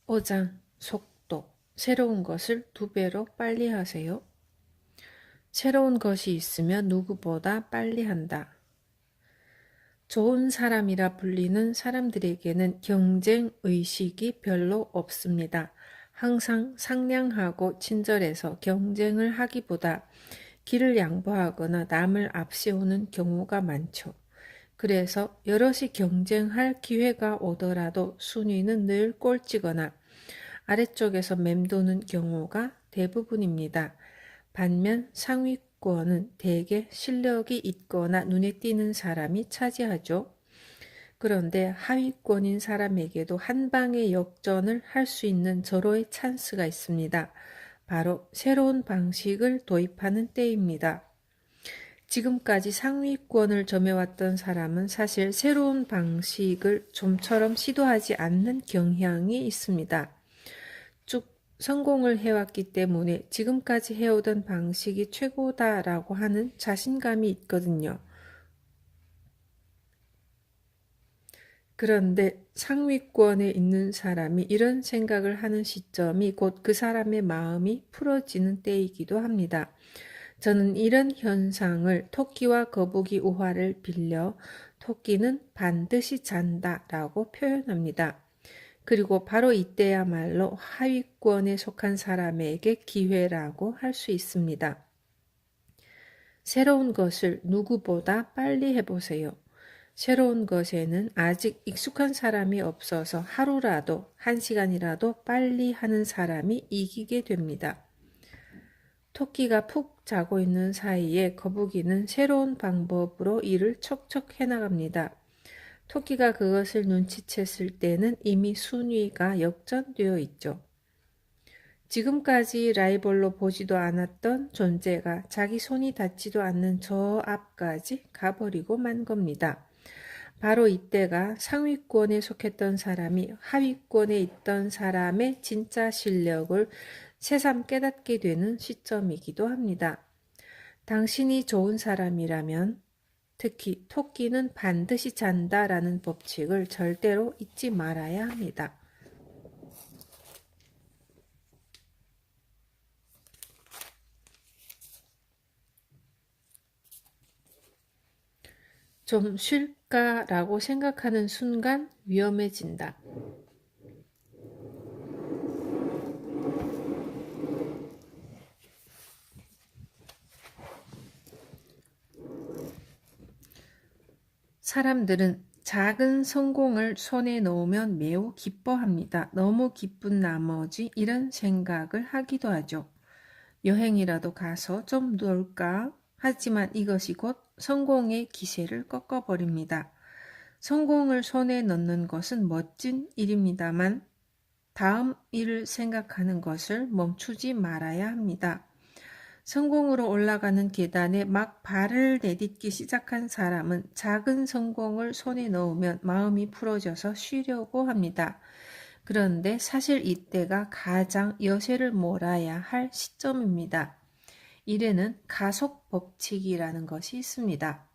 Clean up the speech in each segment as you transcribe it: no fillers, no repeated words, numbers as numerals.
5장 속도. 새로운 것을 2배로 빨리 하세요. 새로운 것이 있으면 누구보다 빨리 한다. 좋은 사람이라 불리는 사람들에게는 경쟁 의식이 별로 없습니다. 항상 상냥하고 친절해서 경쟁을 하기보다 길을 양보하거나 남을 앞세우는 경우가 많죠. 그래서 여럿이 경쟁할 기회가 오더라도 순위는 늘 꼴찌거나 아래쪽에서 맴도는 경우가 대부분입니다. 반면 상위권은 대개 실력이 있거나 눈에 띄는 사람이 차지하죠. 그런데 하위권인 사람에게도 한 방에 역전을 할 수 있는 절호의 찬스가 있습니다. 바로 새로운 방식을 도입하는 때입니다. 지금까지 상위권을 점해왔던 사람은 사실 새로운 방식을 좀처럼 시도하지 않는 경향이 있습니다. 쭉 성공을 해왔기 때문에 지금까지 해오던 방식이 최고다라고 하는 자신감이 있거든요. 그런데 상위권에 있는 사람이 이런 생각을 하는 시점이 곧 그 사람의 마음이 풀어지는 때이기도 합니다. 저는 이런 현상을 토끼와 거북이 우화를 빌려 토끼는 반드시 잔다 라고 표현합니다. 그리고 바로 이때야말로 하위권에 속한 사람에게 기회라고 할 수 있습니다. 새로운 것을 누구보다 빨리 해보세요. 새로운 것에는 아직 익숙한 사람이 없어서 하루라도, 1시간이라도 빨리 하는 사람이 이기게 됩니다. 토끼가 푹 자고 있는 사이에 거북이는 새로운 방법으로 일을 척척 해나갑니다. 토끼가 그것을 눈치챘을 때는 이미 순위가 역전되어 있죠. 지금까지 라이벌로 보지도 않았던 존재가 자기 손이 닿지도 않는 저 앞까지 가버리고 만 겁니다. 바로 이때가 상위권에 속했던 사람이 하위권에 있던 사람의 진짜 실력을 새삼 깨닫게 되는 시점이기도 합니다. 당신이 좋은 사람이라면 특히 토끼는 반드시 잔다라는 법칙을 절대로 잊지 말아야 합니다. 좀 쉴까라고 생각하는 순간 위험해진다. 사람들은 작은 성공을 손에 넣으면 매우 기뻐합니다. 너무 기쁜 나머지 이런 생각을 하기도 하죠. 여행이라도 가서 좀 놀까? 하지만 이것이 곧 성공의 기세를 꺾어버립니다. 성공을 손에 넣는 것은 멋진 일입니다만 다음 일을 생각하는 것을 멈추지 말아야 합니다. 성공으로 올라가는 계단에 막 발을 내딛기 시작한 사람은 작은 성공을 손에 넣으면 마음이 풀어져서 쉬려고 합니다. 그런데 사실 이때가 가장 여세를 몰아야 할 시점입니다. 이래는 가속 법칙이라는 것이 있습니다.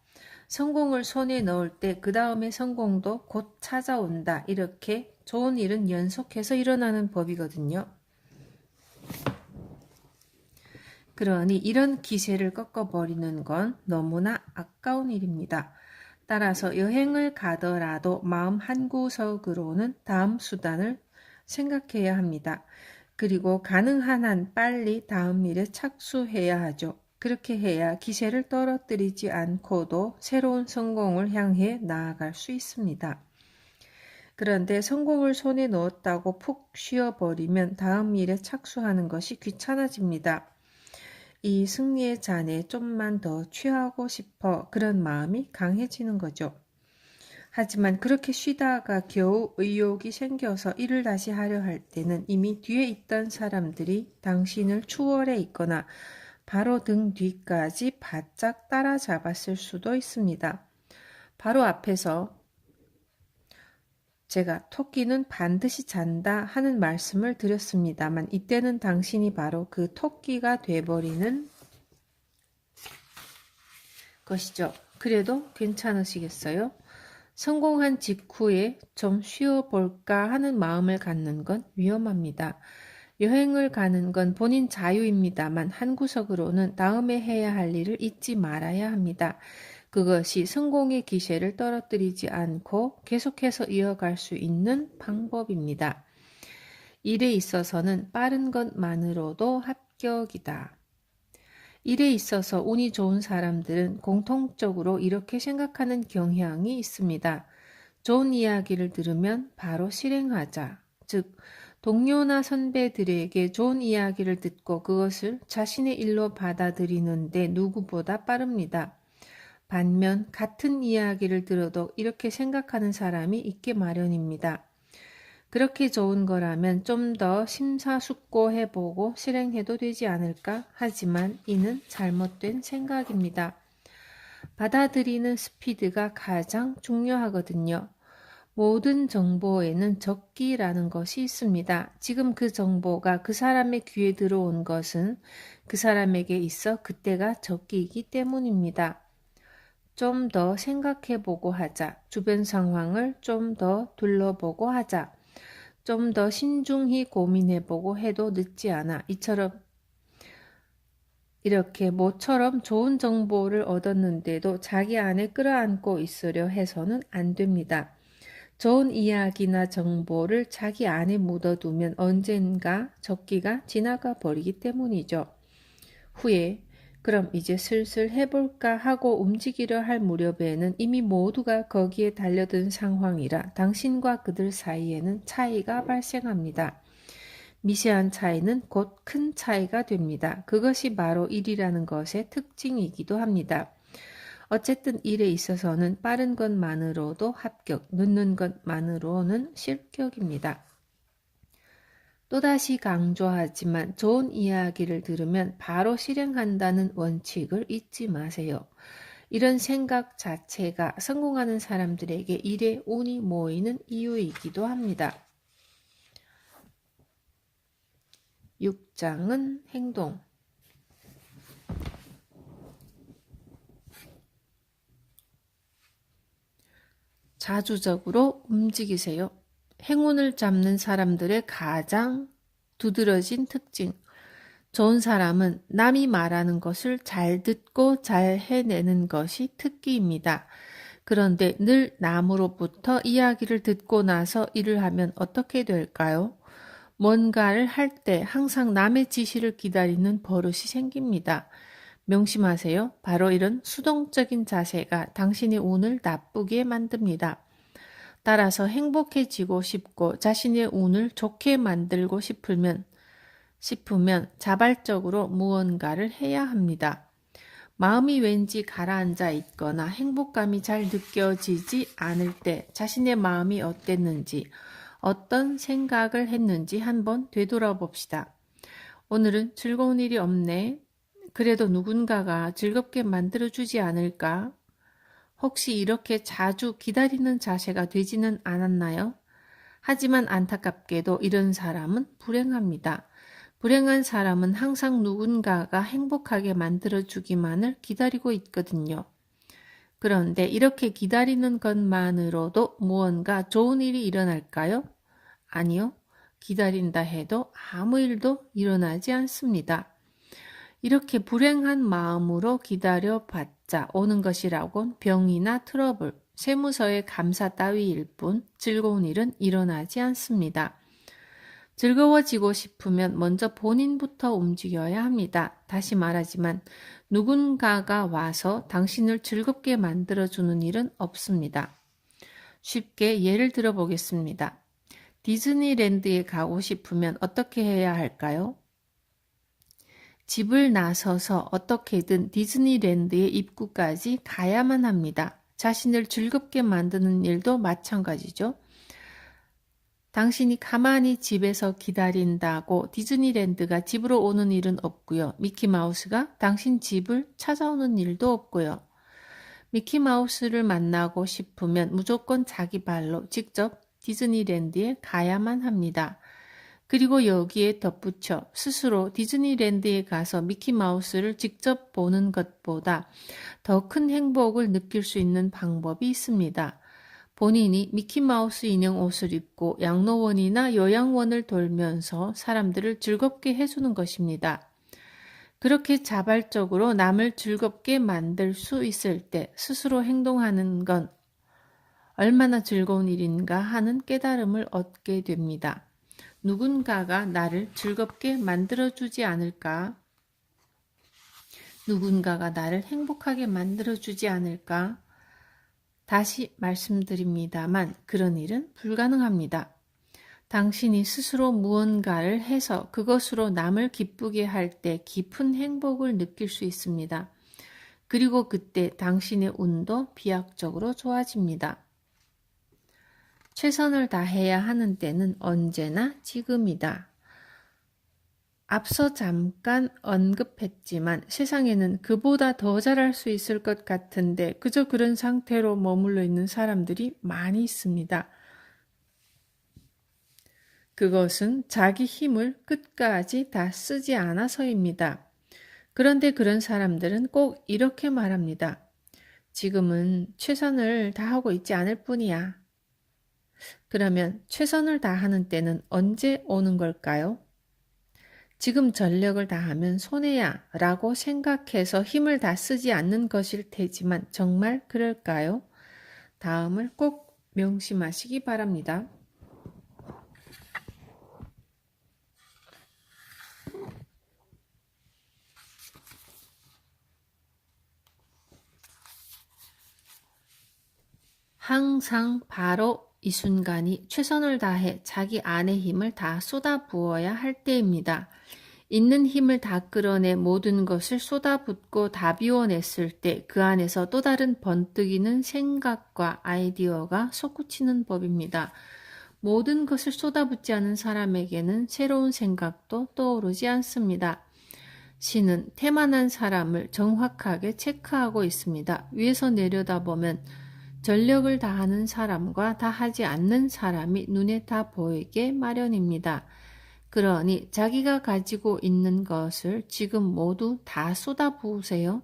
성공을 손에 넣을 때 그 다음에 성공도 곧 찾아온다. 이렇게 좋은 일은 연속해서 일어나는 법이거든요. 그러니 이런 기세를 꺾어버리는 건 너무나 아까운 일입니다. 따라서 여행을 가더라도 마음 한구석으로는 다음 수단을 생각해야 합니다. 그리고 가능한 한 빨리 다음 일에 착수해야 하죠. 그렇게 해야 기세를 떨어뜨리지 않고도 새로운 성공을 향해 나아갈 수 있습니다. 그런데 성공을 손에 넣었다고 푹 쉬어버리면 다음 일에 착수하는 것이 귀찮아집니다. 이 승리의 잔에 좀만 더 취하고 싶어 그런 마음이 강해지는 거죠. 하지만 그렇게 쉬다가 겨우 의욕이 생겨서 일을 다시 하려 할 때는 이미 뒤에 있던 사람들이 당신을 추월해 있거나 바로 등 뒤까지 바짝 따라잡았을 수도 있습니다. 바로 앞에서 제가 토끼는 반드시 잔다 하는 말씀을 드렸습니다만 이때는 당신이 바로 그 토끼가 돼버리는 것이죠. 그래도 괜찮으시겠어요? 성공한 직후에 좀 쉬어볼까 하는 마음을 갖는 건 위험합니다. 여행을 가는 건 본인 자유입니다만 한 구석으로는 다음에 해야 할 일을 잊지 말아야 합니다. 그것이 성공의 기세를 떨어뜨리지 않고 계속해서 이어갈 수 있는 방법입니다. 일에 있어서는 빠른 것만으로도 합격이다. 일에 있어서 운이 좋은 사람들은 공통적으로 이렇게 생각하는 경향이 있습니다. 좋은 이야기를 들으면 바로 실행하자. 즉, 동료나 선배들에게 좋은 이야기를 듣고 그것을 자신의 일로 받아들이는데 누구보다 빠릅니다. 반면 같은 이야기를 들어도 이렇게 생각하는 사람이 있게 마련입니다. 그렇게 좋은 거라면 좀 더 심사숙고해보고 실행해도 되지 않을까? 하지만 이는 잘못된 생각입니다. 받아들이는 스피드가 가장 중요하거든요. 모든 정보에는 적기라는 것이 있습니다. 지금 그 정보가 그 사람의 귀에 들어온 것은 그 사람에게 있어 그때가 적기이기 때문입니다. 좀 더 생각해보고 하자. 주변 상황을 좀 더 둘러보고 하자. 좀 더 신중히 고민해보고 해도 늦지 않아. 이처럼 이렇게 모처럼 좋은 정보를 얻었는데도 자기 안에 끌어안고 있으려 해서는 안 됩니다. 좋은 이야기나 정보를 자기 안에 묻어두면 언젠가 적기가 지나가 버리기 때문이죠. 후에 그럼 이제 슬슬 해볼까 하고 움직이려 할 무렵에는 이미 모두가 거기에 달려든 상황이라 당신과 그들 사이에는 차이가 발생합니다. 미세한 차이는 곧 큰 차이가 됩니다. 그것이 바로 일이라는 것의 특징이기도 합니다. 어쨌든 일에 있어서는 빠른 것만으로도 합격, 늦는 것만으로는 실격입니다. 또다시 강조하지만 좋은 이야기를 들으면 바로 실행한다는 원칙을 잊지 마세요. 이런 생각 자체가 성공하는 사람들에게 일에 운이 모이는 이유이기도 합니다. 6장은 행동. 자주적으로 움직이세요. 행운을 잡는 사람들의 가장 두드러진 특징. 좋은 사람은 남이 말하는 것을 잘 듣고 잘 해내는 것이 특기입니다. 그런데 늘 남으로부터 이야기를 듣고 나서 일을 하면 어떻게 될까요? 뭔가를 할 때 항상 남의 지시를 기다리는 버릇이 생깁니다. 명심하세요. 바로 이런 수동적인 자세가 당신의 운을 나쁘게 만듭니다. 따라서 행복해지고 싶고 자신의 운을 좋게 만들고 싶으면 자발적으로 무언가를 해야 합니다. 마음이 왠지 가라앉아 있거나 행복감이 잘 느껴지지 않을 때 자신의 마음이 어땠는지, 어떤 생각을 했는지 한번 되돌아봅시다. 오늘은 즐거운 일이 없네. 그래도 누군가가 즐겁게 만들어주지 않을까? 혹시 이렇게 자주 기다리는 자세가 되지는 않았나요? 하지만 안타깝게도 이런 사람은 불행합니다. 불행한 사람은 항상 누군가가 행복하게 만들어주기만을 기다리고 있거든요. 그런데 이렇게 기다리는 것만으로도 무언가 좋은 일이 일어날까요? 아니요. 기다린다 해도 아무 일도 일어나지 않습니다. 이렇게 불행한 마음으로 기다려봤자 오는 것이라곤 병이나 트러블, 세무서의 감사 따위일 뿐 즐거운 일은 일어나지 않습니다. 즐거워지고 싶으면 먼저 본인부터 움직여야 합니다. 다시 말하지만 누군가가 와서 당신을 즐겁게 만들어주는 일은 없습니다. 쉽게 예를 들어 보겠습니다. 디즈니랜드에 가고 싶으면 어떻게 해야 할까요? 집을 나서서 어떻게든 디즈니랜드의 입구까지 가야만 합니다. 자신을 즐겁게 만드는 일도 마찬가지죠. 당신이 가만히 집에서 기다린다고 디즈니랜드가 집으로 오는 일은 없고요. 미키마우스가 당신 집을 찾아오는 일도 없고요. 미키마우스를 만나고 싶으면 무조건 자기 발로 직접 디즈니랜드에 가야만 합니다. 그리고 여기에 덧붙여 스스로 디즈니랜드에 가서 미키마우스를 직접 보는 것보다 더 큰 행복을 느낄 수 있는 방법이 있습니다. 본인이 미키마우스 인형 옷을 입고 양로원이나 요양원을 돌면서 사람들을 즐겁게 해주는 것입니다. 그렇게 자발적으로 남을 즐겁게 만들 수 있을 때 스스로 행동하는 건 얼마나 즐거운 일인가 하는 깨달음을 얻게 됩니다. 누군가가 나를 즐겁게 만들어주지 않을까? 누군가가 나를 행복하게 만들어주지 않을까? 다시 말씀드립니다만 그런 일은 불가능합니다. 당신이 스스로 무언가를 해서 그것으로 남을 기쁘게 할 때 깊은 행복을 느낄 수 있습니다. 그리고 그때 당신의 운도 비약적으로 좋아집니다. 최선을 다해야 하는 때는 언제나 지금이다. 앞서 잠깐 언급했지만 세상에는 그보다 더 잘할 수 있을 것 같은데 그저 그런 상태로 머물러 있는 사람들이 많이 있습니다. 그것은 자기 힘을 끝까지 다 쓰지 않아서입니다. 그런데 그런 사람들은 꼭 이렇게 말합니다. 지금은 최선을 다하고 있지 않을 뿐이야. 그러면 최선을 다하는 때는 언제 오는 걸까요? 지금 전력을 다하면 손해야 라고 생각해서 힘을 다 쓰지 않는 것일 테지만 정말 그럴까요? 다음을 꼭 명심하시기 바랍니다. 항상 바로 이 순간이 최선을 다해 자기 안의 힘을 다 쏟아부어야 할 때입니다. 있는 힘을 다 끌어내 모든 것을 쏟아붓고 다 비워냈을 때 그 안에서 또 다른 번뜩이는 생각과 아이디어가 솟구치는 법입니다. 모든 것을 쏟아붓지 않은 사람에게는 새로운 생각도 떠오르지 않습니다. 신은 태만한 사람을 정확하게 체크하고 있습니다. 위에서 내려다보면 전력을 다하는 사람과 다하지 않는 사람이 눈에 다 보이게 마련입니다. 그러니 자기가 가지고 있는 것을 지금 모두 다 쏟아부으세요.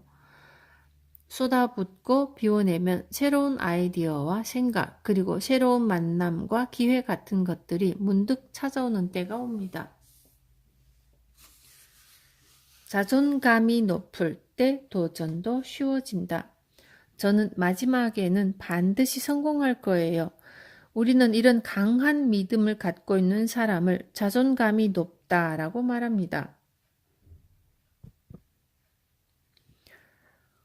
쏟아붓고 비워내면 새로운 아이디어와 생각, 그리고 새로운 만남과 기회 같은 것들이 문득 찾아오는 때가 옵니다. 자존감이 높을 때 도전도 쉬워진다. 저는 마지막에는 반드시 성공할 거예요. 우리는 이런 강한 믿음을 갖고 있는 사람을 자존감이 높다라고 말합니다.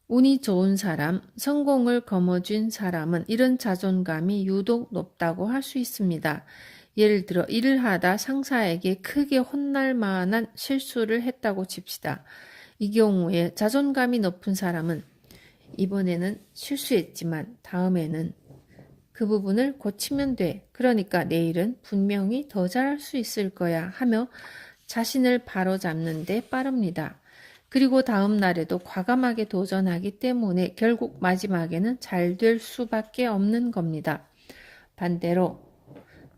운이 좋은 사람, 성공을 거머쥔 사람은 이런 자존감이 유독 높다고 할 수 있습니다. 예를 들어 일을 하다 상사에게 크게 혼날 만한 실수를 했다고 칩시다. 이 경우에 자존감이 높은 사람은 이번에는 실수했지만 다음에는 그 부분을 고치면 돼. 그러니까 내일은 분명히 더 잘할 수 있을 거야 하며 자신을 바로잡는 데 빠릅니다. 그리고 다음 날에도 과감하게 도전하기 때문에 결국 마지막에는 잘 될 수밖에 없는 겁니다. 반대로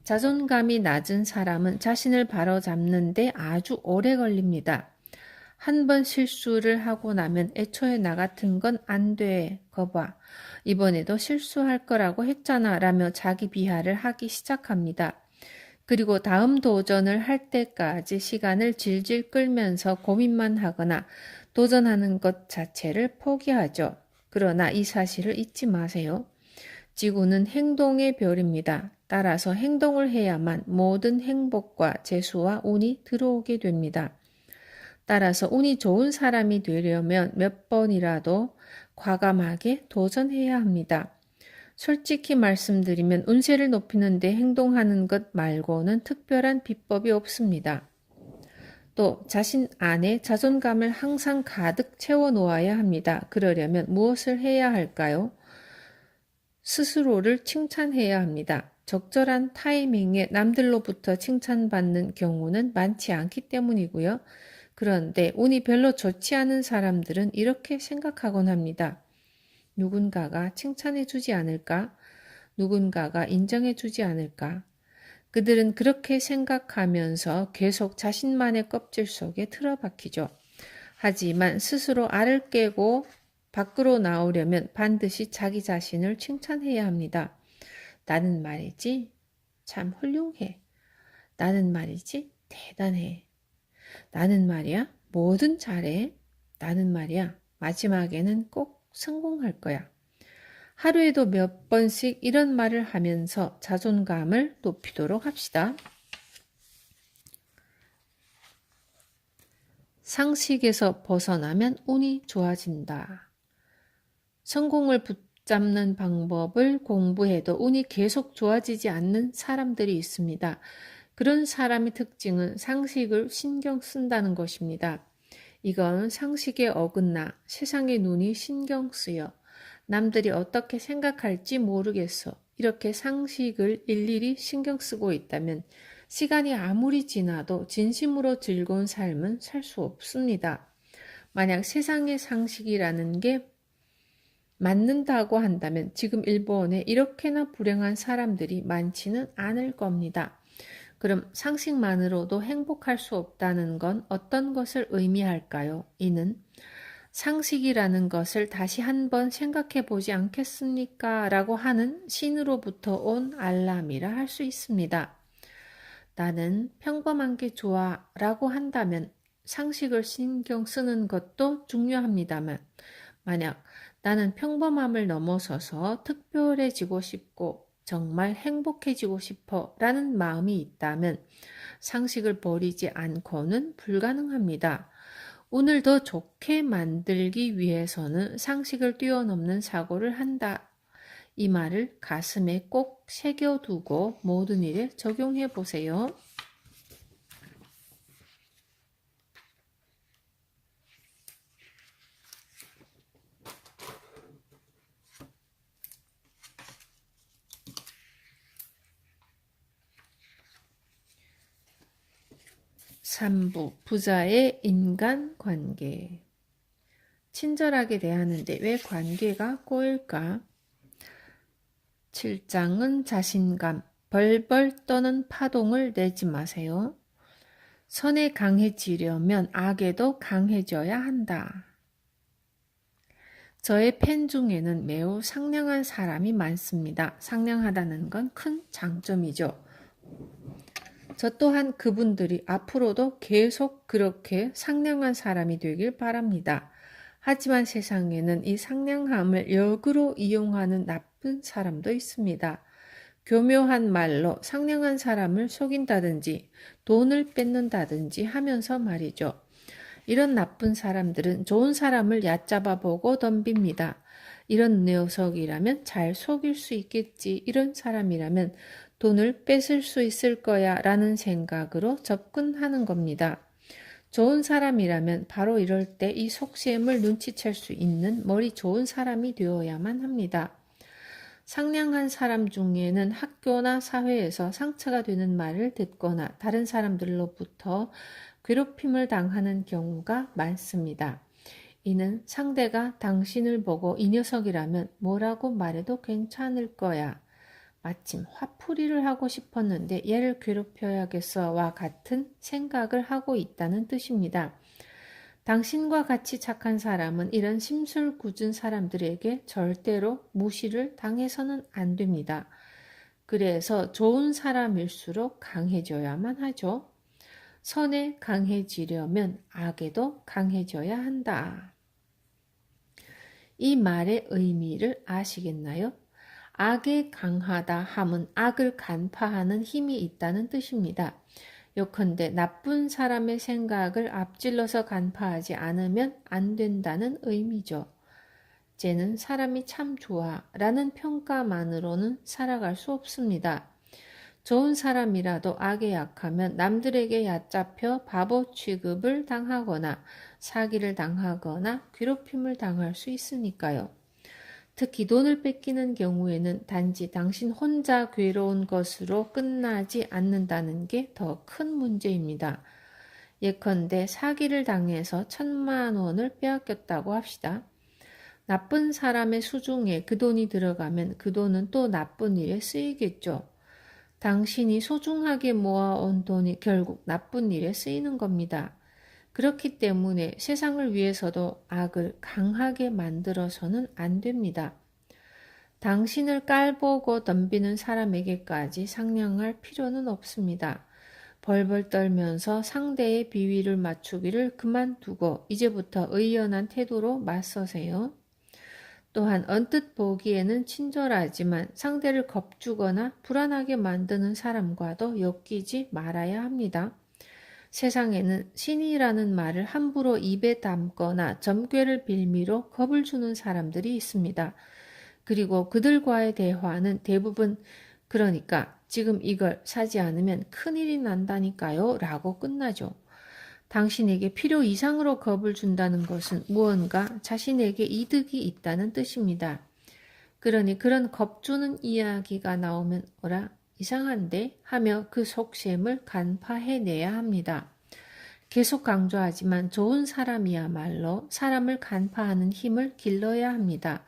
자존감이 낮은 사람은 자신을 바로잡는 데 아주 오래 걸립니다. 한 번 실수를 하고 나면 애초에 나 같은 건 안 돼. 거봐. 이번에도 실수할 거라고 했잖아. 라며 자기 비하를 하기 시작합니다. 그리고 다음 도전을 할 때까지 시간을 질질 끌면서 고민만 하거나 도전하는 것 자체를 포기하죠. 그러나 이 사실을 잊지 마세요. 지구는 행동의 별입니다. 따라서 행동을 해야만 모든 행복과 재수와 운이 들어오게 됩니다. 따라서 운이 좋은 사람이 되려면 몇 번이라도 과감하게 도전해야 합니다. 솔직히 말씀드리면 운세를 높이는 데 행동하는 것 말고는 특별한 비법이 없습니다. 또 자신 안에 자존감을 항상 가득 채워 놓아야 합니다. 그러려면 무엇을 해야 할까요? 스스로를 칭찬해야 합니다. 적절한 타이밍에 남들로부터 칭찬받는 경우는 많지 않기 때문이고요. 그런데 운이 별로 좋지 않은 사람들은 이렇게 생각하곤 합니다. 누군가가 칭찬해 주지 않을까? 누군가가 인정해 주지 않을까? 그들은 그렇게 생각하면서 계속 자신만의 껍질 속에 틀어박히죠. 하지만 스스로 알을 깨고 밖으로 나오려면 반드시 자기 자신을 칭찬해야 합니다. 나는 말이지 참 훌륭해. 나는 말이지 대단해. 나는 말이야 뭐든 잘해. 나는 말이야 마지막에는 꼭 성공할 거야. 하루에도 몇 번씩 이런 말을 하면서 자존감을 높이도록 합시다. 상식에서 벗어나면 운이 좋아진다. 성공을 붙잡는 방법을 공부해도 운이 계속 좋아지지 않는 사람들이 있습니다. 그런 사람의 특징은 상식을 신경 쓴다는 것입니다. 이건 상식에 어긋나 세상의 눈이 신경 쓰여 남들이 어떻게 생각할지 모르겠어. 이렇게 상식을 일일이 신경 쓰고 있다면 시간이 아무리 지나도 진심으로 즐거운 삶은 살 수 없습니다. 만약 세상의 상식이라는 게 맞는다고 한다면 지금 일본에 이렇게나 불행한 사람들이 많지는 않을 겁니다. 그럼 상식만으로도 행복할 수 없다는 건 어떤 것을 의미할까요? 이는 상식이라는 것을 다시 한번 생각해 보지 않겠습니까? 라고 하는 신으로부터 온 알람이라 할 수 있습니다. 나는 평범한 게 좋아 라고 한다면 상식을 신경 쓰는 것도 중요합니다만 만약 나는 평범함을 넘어서서 특별해지고 싶고 정말 행복해지고 싶어 라는 마음이 있다면 상식을 버리지 않고는 불가능합니다. 오늘 더 좋게 만들기 위해서는 상식을 뛰어넘는 사고를 한다. 이 말을 가슴에 꼭 새겨두고 모든 일에 적용해 보세요. 삼부 부자의 인간관계. 친절하게 대하는데 왜 관계가 꼬일까? 7장은 자신감, 벌벌 떠는 파동을 내지 마세요. 선에 강해지려면 악에도 강해져야 한다. 저의 팬 중에는 매우 상냥한 사람이 많습니다. 상냥하다는 건 큰 장점이죠. 저 또한 그분들이 앞으로도 계속 그렇게 상냥한 사람이 되길 바랍니다. 하지만 세상에는 이 상냥함을 역으로 이용하는 나쁜 사람도 있습니다. 교묘한 말로 상냥한 사람을 속인다든지 돈을 뺏는다든지 하면서 말이죠. 이런 나쁜 사람들은 좋은 사람을 얕잡아 보고 덤빕니다. 이런 녀석이라면 잘 속일 수 있겠지. 이런 사람이라면 돈을 뺏을 수 있을 거야 라는 생각으로 접근하는 겁니다. 좋은 사람이라면 바로 이럴 때 이 속셈을 눈치챌 수 있는 머리 좋은 사람이 되어야만 합니다. 상냥한 사람 중에는 학교나 사회에서 상처가 되는 말을 듣거나 다른 사람들로부터 괴롭힘을 당하는 경우가 많습니다. 이는 상대가 당신을 보고 이 녀석이라면 뭐라고 말해도 괜찮을 거야. 마침 화풀이를 하고 싶었는데 얘를 괴롭혀야겠어와 같은 생각을 하고 있다는 뜻입니다. 당신과 같이 착한 사람은 이런 심술궂은 사람들에게 절대로 무시를 당해서는 안 됩니다. 그래서 좋은 사람일수록 강해져야만 하죠. 선에 강해지려면 악에도 강해져야 한다. 이 말의 의미를 아시겠나요? 악에 강하다 함은 악을 간파하는 힘이 있다는 뜻입니다. 요컨대 나쁜 사람의 생각을 앞질러서 간파하지 않으면 안 된다는 의미죠. 쟤는 사람이 참 좋아 라는 평가만으로는 살아갈 수 없습니다. 좋은 사람이라도 악에 약하면 남들에게 얕잡혀 바보 취급을 당하거나 사기를 당하거나 괴롭힘을 당할 수 있으니까요. 특히 돈을 뺏기는 경우에는 단지 당신 혼자 괴로운 것으로 끝나지 않는다는 게 더 큰 문제입니다. 예컨대 사기를 당해서 1,000만 원을 빼앗겼다고 합시다. 나쁜 사람의 수중에 그 돈이 들어가면 그 돈은 또 나쁜 일에 쓰이겠죠. 당신이 소중하게 모아온 돈이 결국 나쁜 일에 쓰이는 겁니다. 그렇기 때문에 세상을 위해서도 악을 강하게 만들어서는 안 됩니다. 당신을 깔보고 덤비는 사람에게까지 상냥할 필요는 없습니다. 벌벌 떨면서 상대의 비위를 맞추기를 그만두고 이제부터 의연한 태도로 맞서세요. 또한 언뜻 보기에는 친절하지만 상대를 겁주거나 불안하게 만드는 사람과도 엮이지 말아야 합니다. 세상에는 신이라는 말을 함부로 입에 담거나 점괘를 빌미로 겁을 주는 사람들이 있습니다. 그리고 그들과의 대화는 대부분 그러니까 지금 이걸 사지 않으면 큰일이 난다니까요 라고 끝나죠. 당신에게 필요 이상으로 겁을 준다는 것은 무언가 자신에게 이득이 있다는 뜻입니다. 그러니 그런 겁주는 이야기가 나오면 어라 이상한데 하며 그 속셈을 간파해내야 합니다. 계속 강조하지만 좋은 사람이야말로 사람을 간파하는 힘을 길러야 합니다.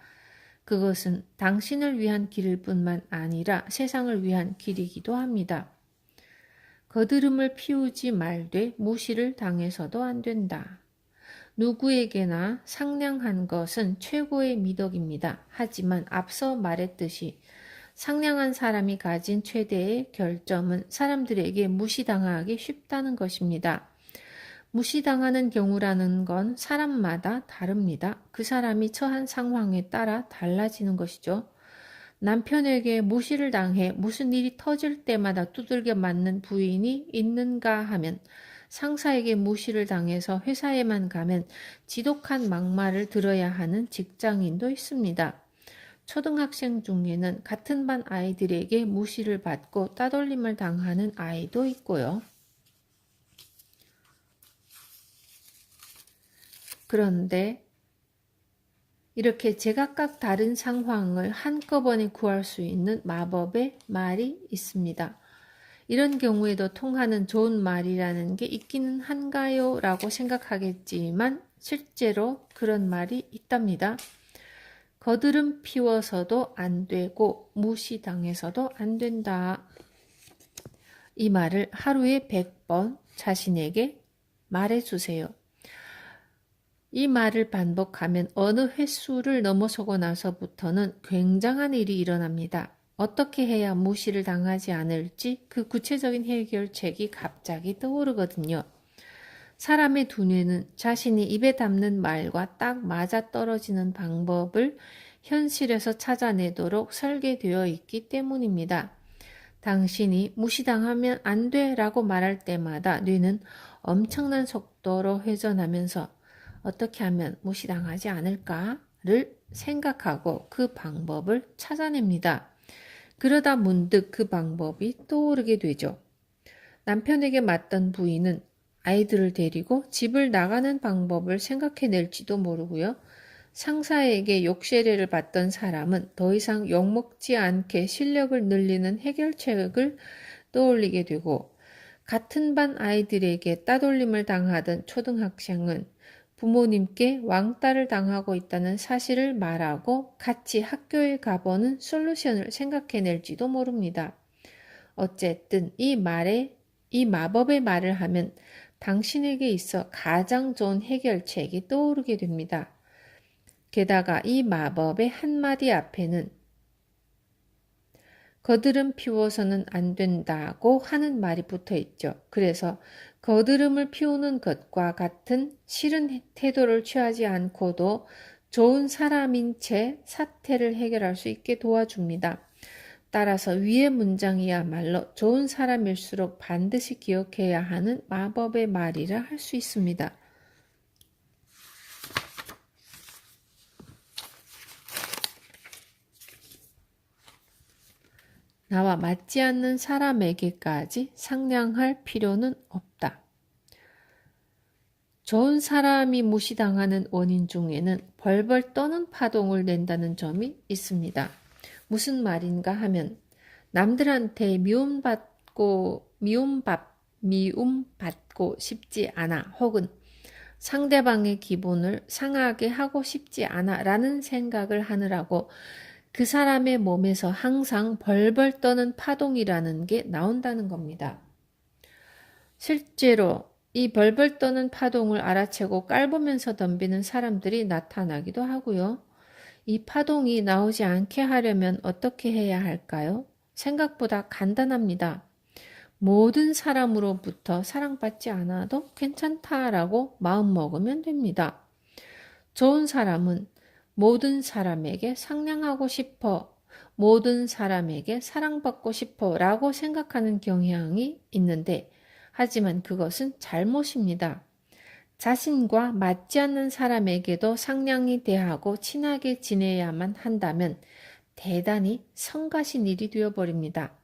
그것은 당신을 위한 길일 뿐만 아니라 세상을 위한 길이기도 합니다. 거드름을 피우지 말되 무시를 당해서도 안 된다. 누구에게나 상냥한 것은 최고의 미덕입니다. 하지만 앞서 말했듯이 상냥한 사람이 가진 최대의 결점은 사람들에게 무시당하기 쉽다는 것입니다. 무시당하는 경우라는 건 사람마다 다릅니다. 그 사람이 처한 상황에 따라 달라지는 것이죠. 남편에게 무시를 당해 무슨 일이 터질 때마다 두들겨 맞는 부인이 있는가 하면 상사에게 무시를 당해서 회사에만 가면 지독한 막말을 들어야 하는 직장인도 있습니다. 초등학생 중에는 같은 반 아이들에게 무시를 받고 따돌림을 당하는 아이도 있고요. 그런데 이렇게 제각각 다른 상황을 한꺼번에 구할 수 있는 마법의 말이 있습니다. 이런 경우에도 통하는 좋은 말이라는 게 있기는 한가요? 라고 생각하겠지만 실제로 그런 말이 있답니다. 거드름 피워서도 안 되고 무시당해서도 안 된다. 이 말을 하루에 100번 자신에게 말해주세요. 이 말을 반복하면 어느 횟수를 넘어서고 나서부터는 굉장한 일이 일어납니다. 어떻게 해야 무시를 당하지 않을지 그 구체적인 해결책이 갑자기 떠오르거든요. 사람의 두뇌는 자신이 입에 담는 말과 딱 맞아떨어지는 방법을 현실에서 찾아내도록 설계되어 있기 때문입니다. 당신이 무시당하면 안 돼 라고 말할 때마다 뇌는 엄청난 속도로 회전하면서 어떻게 하면 무시당하지 않을까를 생각하고 그 방법을 찾아냅니다. 그러다 문득 그 방법이 떠오르게 되죠. 남편에게 맞던 부인은 아이들을 데리고 집을 나가는 방법을 생각해낼지도 모르고요. 상사에게 욕세례를 받던 사람은 더 이상 욕먹지 않게 실력을 늘리는 해결책을 떠올리게 되고 같은 반 아이들에게 따돌림을 당하던 초등학생은 부모님께 왕따를 당하고 있다는 사실을 말하고 같이 학교에 가보는 솔루션을 생각해낼지도 모릅니다. 어쨌든 이 마법의 말을 하면 당신에게 있어 가장 좋은 해결책이 떠오르게 됩니다. 게다가 이 마법의 한마디 앞에는 거드름 피워서는 안 된다고 하는 말이 붙어 있죠. 그래서 거드름을 피우는 것과 같은 싫은 태도를 취하지 않고도 좋은 사람인 채 사태를 해결할 수 있게 도와줍니다. 따라서 위의 문장이야말로 좋은 사람일수록 반드시 기억해야 하는 마법의 말이라 할 수 있습니다. 나와 맞지 않는 사람에게까지 상냥할 필요는 없다. 좋은 사람이 무시당하는 원인 중에는 벌벌 떠는 파동을 낸다는 점이 있습니다. 무슨 말인가 하면 남들한테 미움받고 싶지 않아 혹은 상대방의 기분을 상하게 하고 싶지 않아 라는 생각을 하느라고 그 사람의 몸에서 항상 벌벌 떠는 파동이라는 게 나온다는 겁니다. 실제로 이 벌벌 떠는 파동을 알아채고 깔보면서 덤비는 사람들이 나타나기도 하고요. 이 파동이 나오지 않게 하려면 어떻게 해야 할까요? 생각보다 간단합니다. 모든 사람으로부터 사랑받지 않아도 괜찮다라고 마음먹으면 됩니다. 좋은 사람은 모든 사람에게 상냥하고 싶어, 모든 사람에게 사랑받고 싶어 라고 생각하는 경향이 있는데, 하지만 그것은 잘못입니다. 자신과 맞지 않는 사람에게도 상냥히 대하고 친하게 지내야만 한다면 대단히 성가신 일이 되어버립니다.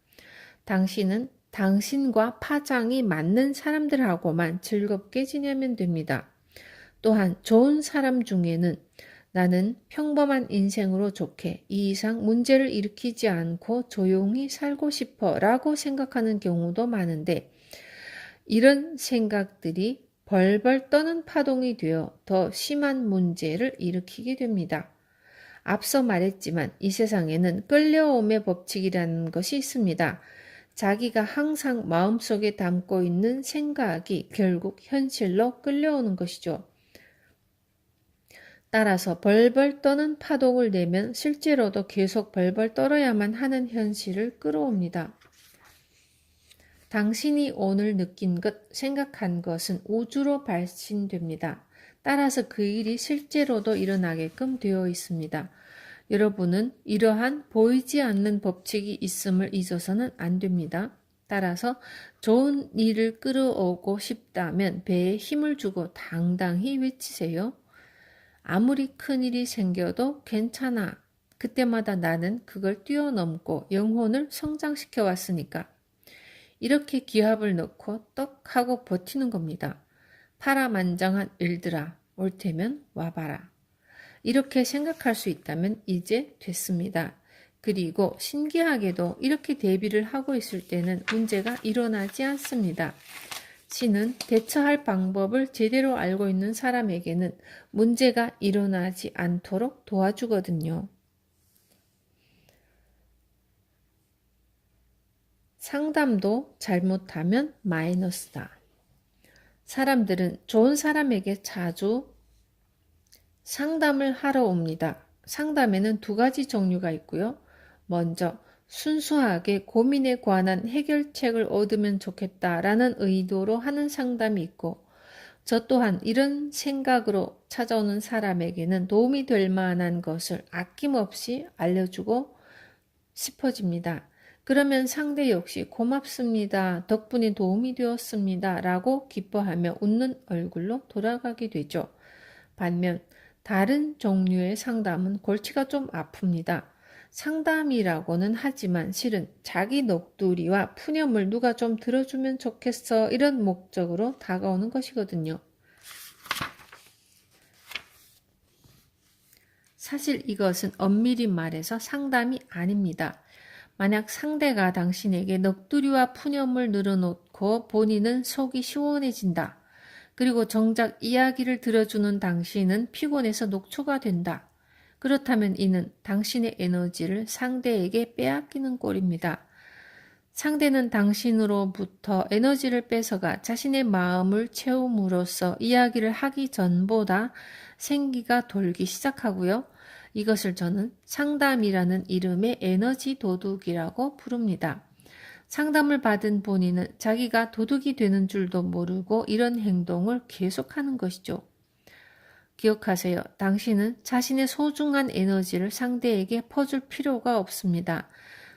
당신은 당신과 파장이 맞는 사람들하고만 즐겁게 지내면 됩니다. 또한 좋은 사람 중에는 나는 평범한 인생으로 좋게 이 이상 문제를 일으키지 않고 조용히 살고 싶어 라고 생각하는 경우도 많은데, 이런 생각들이 벌벌 떠는 파동이 되어 더 심한 문제를 일으키게 됩니다. 앞서 말했지만 이 세상에는 끌려옴의 법칙이라는 것이 있습니다. 자기가 항상 마음속에 담고 있는 생각이 결국 현실로 끌려오는 것이죠. 따라서 벌벌 떠는 파동을 내면 실제로도 계속 벌벌 떨어야만 하는 현실을 끌어옵니다. 당신이 오늘 느낀 것, 생각한 것은 우주로 발신됩니다. 따라서 그 일이 실제로도 일어나게끔 되어 있습니다. 여러분은 이러한 보이지 않는 법칙이 있음을 잊어서는 안 됩니다. 따라서 좋은 일을 끌어오고 싶다면 배에 힘을 주고 당당히 외치세요. 아무리 큰 일이 생겨도 괜찮아. 그때마다 나는 그걸 뛰어넘고 영혼을 성장시켜 왔으니까. 이렇게 기합을 넣고 떡 하고 버티는 겁니다. 파라만장한 일들아, 올 테면 와봐라. 이렇게 생각할 수 있다면 이제 됐습니다. 그리고 신기하게도 이렇게 대비를 하고 있을 때는 문제가 일어나지 않습니다. 신은 대처할 방법을 제대로 알고 있는 사람에게는 문제가 일어나지 않도록 도와주거든요. 상담도 잘못하면 마이너스다. 사람들은 좋은 사람에게 자주 상담을 하러 옵니다. 상담에는 두 가지 종류가 있고요. 먼저 순수하게 고민에 관한 해결책을 얻으면 좋겠다라는 의도로 하는 상담이 있고, 저 또한 이런 생각으로 찾아오는 사람에게는 도움이 될 만한 것을 아낌없이 알려주고 싶어집니다. 그러면 상대 역시 고맙습니다. 덕분에 도움이 되었습니다. 라고 기뻐하며 웃는 얼굴로 돌아가게 되죠. 반면 다른 종류의 상담은 골치가 좀 아픕니다. 상담이라고는 하지만 실은 자기 녹두리와 푸념을 누가 좀 들어주면 좋겠어 이런 목적으로 다가오는 것이거든요. 사실 이것은 엄밀히 말해서 상담이 아닙니다. 만약 상대가 당신에게 넋두리와 푸념을 늘어놓고 본인은 속이 시원해진다. 그리고 정작 이야기를 들어주는 당신은 피곤해서 녹초가 된다. 그렇다면 이는 당신의 에너지를 상대에게 빼앗기는 꼴입니다. 상대는 당신으로부터 에너지를 뺏어가 자신의 마음을 채움으로써 이야기를 하기 전보다 생기가 돌기 시작하고요. 이것을 저는 상담이라는 이름의 에너지 도둑이라고 부릅니다. 상담을 받은 본인은 자기가 도둑이 되는 줄도 모르고 이런 행동을 계속하는 것이죠. 기억하세요. 당신은 자신의 소중한 에너지를 상대에게 퍼줄 필요가 없습니다.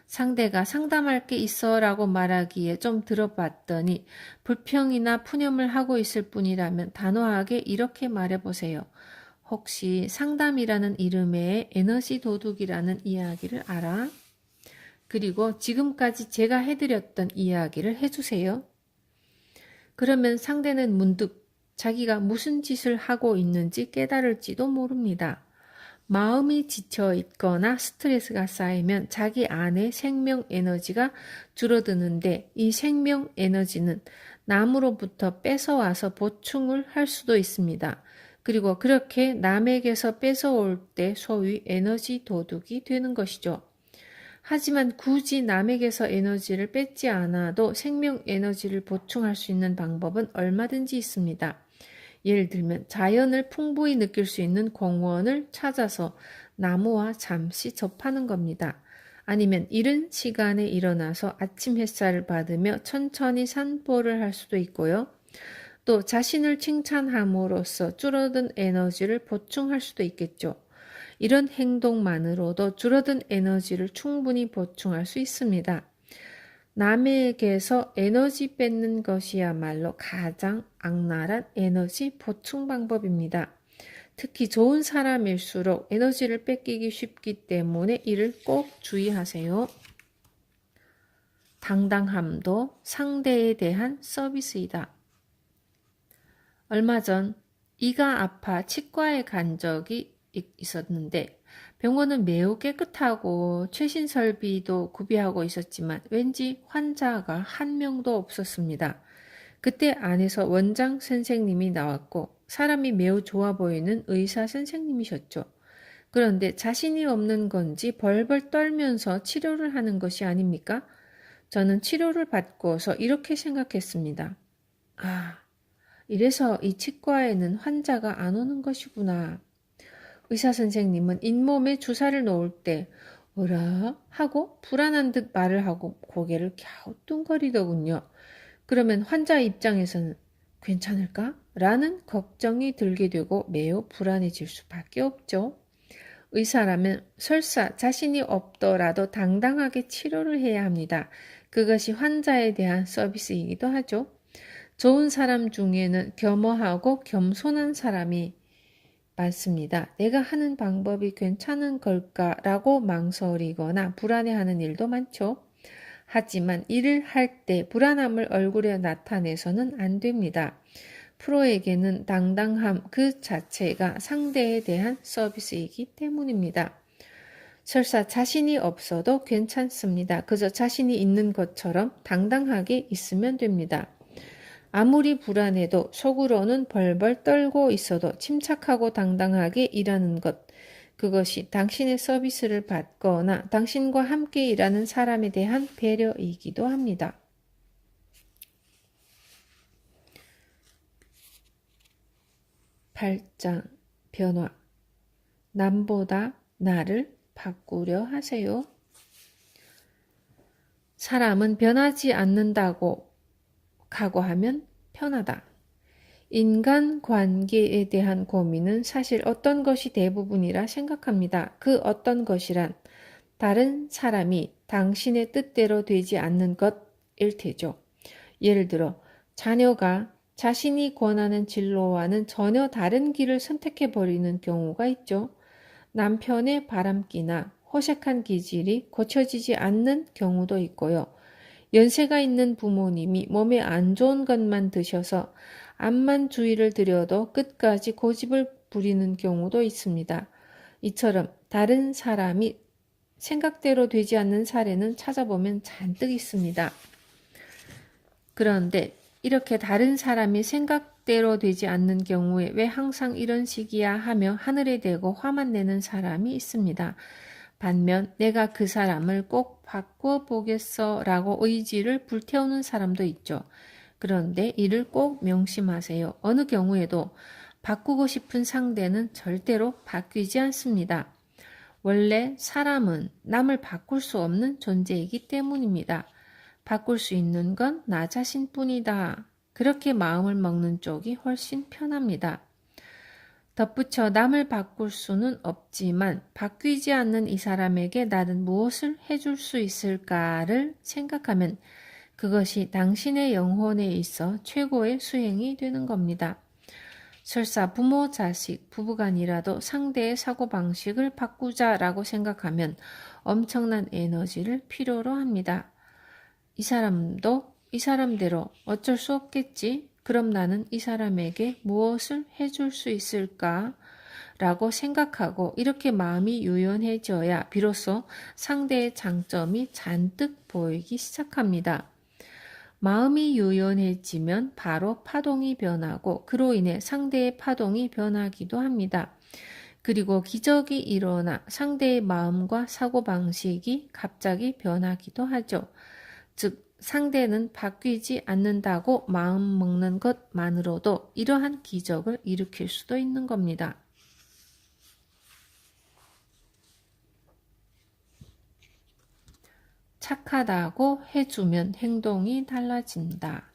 상대가 상담할 게 있어 라고 말하기에 좀 들어봤더니 불평이나 푸념을 하고 있을 뿐이라면 단호하게 이렇게 말해보세요. 혹시 상담이라는 이름의 에너지 도둑이라는 이야기를 알아? 그리고 지금까지 제가 해드렸던 이야기를 해주세요. 그러면 상대는 문득 자기가 무슨 짓을 하고 있는지 깨달을지도 모릅니다. 마음이 지쳐 있거나 스트레스가 쌓이면 자기 안에 생명 에너지가 줄어드는데 이 생명 에너지는 남으로부터 뺏어와서 보충을 할 수도 있습니다. 그리고 그렇게 남에게서 뺏어올 때 소위 에너지 도둑이 되는 것이죠. 하지만 굳이 남에게서 에너지를 뺏지 않아도 생명 에너지를 보충할 수 있는 방법은 얼마든지 있습니다. 예를 들면 자연을 풍부히 느낄 수 있는 공원을 찾아서 나무와 잠시 접하는 겁니다. 아니면 이른 시간에 일어나서 아침 햇살을 받으며 천천히 산보를 할 수도 있고요. 또 자신을 칭찬함으로써 줄어든 에너지를 보충할 수도 있겠죠. 이런 행동만으로도 줄어든 에너지를 충분히 보충할 수 있습니다. 남에게서 에너지 뺏는 것이야말로 가장 악랄한 에너지 보충 방법입니다. 특히 좋은 사람일수록 에너지를 뺏기기 쉽기 때문에 이를 꼭 주의하세요. 당당함도 상대에 대한 서비스이다. 얼마 전 이가 아파 치과에 간 적이 있었는데 병원은 매우 깨끗하고 최신 설비도 구비하고 있었지만 왠지 환자가 한 명도 없었습니다. 그때 안에서 원장 선생님이 나왔고 사람이 매우 좋아 보이는 의사 선생님이셨죠. 그런데 자신이 없는 건지 벌벌 떨면서 치료를 하는 것이 아닙니까? 저는 치료를 받고서 이렇게 생각했습니다. 아, 이래서 이 치과에는 환자가 안 오는 것이구나. 의사 선생님은 잇몸에 주사를 놓을 때 어라? 하고 불안한 듯 말을 하고 고개를 갸우뚱거리더군요. 그러면 환자 입장에서는 괜찮을까? 라는 걱정이 들게 되고 매우 불안해질 수밖에 없죠. 의사라면 설사 자신이 없더라도 당당하게 치료를 해야 합니다. 그것이 환자에 대한 서비스이기도 하죠. 좋은 사람 중에는 겸허하고 겸손한 사람이 많습니다. 내가 하는 방법이 괜찮은 걸까라고 망설이거나 불안해하는 일도 많죠. 하지만 일을 할 때 불안함을 얼굴에 나타내서는 안 됩니다. 프로에게는 당당함 그 자체가 상대에 대한 서비스이기 때문입니다. 설사 자신이 없어도 괜찮습니다. 그저 자신이 있는 것처럼 당당하게 있으면 됩니다. 아무리 불안해도 속으로는 벌벌 떨고 있어도 침착하고 당당하게 일하는 것. 그것이 당신의 서비스를 받거나 당신과 함께 일하는 사람에 대한 배려이기도 합니다. 8장 변화. 남보다 나를 바꾸려 하세요. 사람은 변하지 않는다고 각오하면 편하다. 인간관계에 대한 고민은 사실 어떤 것이 대부분이라 생각합니다. 그 어떤 것이란 다른 사람이 당신의 뜻대로 되지 않는 것일 테죠. 예를 들어 자녀가 자신이 권하는 진로와는 전혀 다른 길을 선택해버리는 경우가 있죠. 남편의 바람기나 호색한 기질이 고쳐지지 않는 경우도 있고요. 연세가 있는 부모님이 몸에 안 좋은 것만 드셔서 암만 주의를 드려도 끝까지 고집을 부리는 경우도 있습니다. 이처럼 다른 사람이 생각대로 되지 않는 사례는 찾아보면 잔뜩 있습니다. 그런데 이렇게 다른 사람이 생각대로 되지 않는 경우에 왜 항상 이런 식이야 하며 하늘에 대고 화만 내는 사람이 있습니다. 반면 내가 그 사람을 꼭 바꿔보겠어 라고 의지를 불태우는 사람도 있죠. 그런데 이를 꼭 명심하세요. 어느 경우에도 바꾸고 싶은 상대는 절대로 바뀌지 않습니다. 원래 사람은 남을 바꿀 수 없는 존재이기 때문입니다. 바꿀 수 있는 건 나 자신뿐이다. 그렇게 마음을 먹는 쪽이 훨씬 편합니다. 덧붙여 남을 바꿀 수는 없지만 바뀌지 않는 이 사람에게 나는 무엇을 해줄 수 있을까를 생각하면 그것이 당신의 영혼에 있어 최고의 수행이 되는 겁니다. 설사 부모, 자식, 부부간이라도 상대의 사고방식을 바꾸자라고 생각하면 엄청난 에너지를 필요로 합니다. 이 사람대로 어쩔 수 없겠지. 그럼 나는 이 사람에게 무엇을 해줄 수 있을까? 라고 생각하고 이렇게 마음이 유연해져야 비로소 상대의 장점이 잔뜩 보이기 시작합니다. 마음이 유연해지면 바로 파동이 변하고 그로 인해 상대의 파동이 변하기도 합니다. 그리고 기적이 일어나 상대의 마음과 사고방식이 갑자기 변하기도 하죠. 즉 상대는 바뀌지 않는다고 마음먹는 것만으로도 이러한 기적을 일으킬 수도 있는 겁니다. 착하다고 해주면 행동이 달라진다.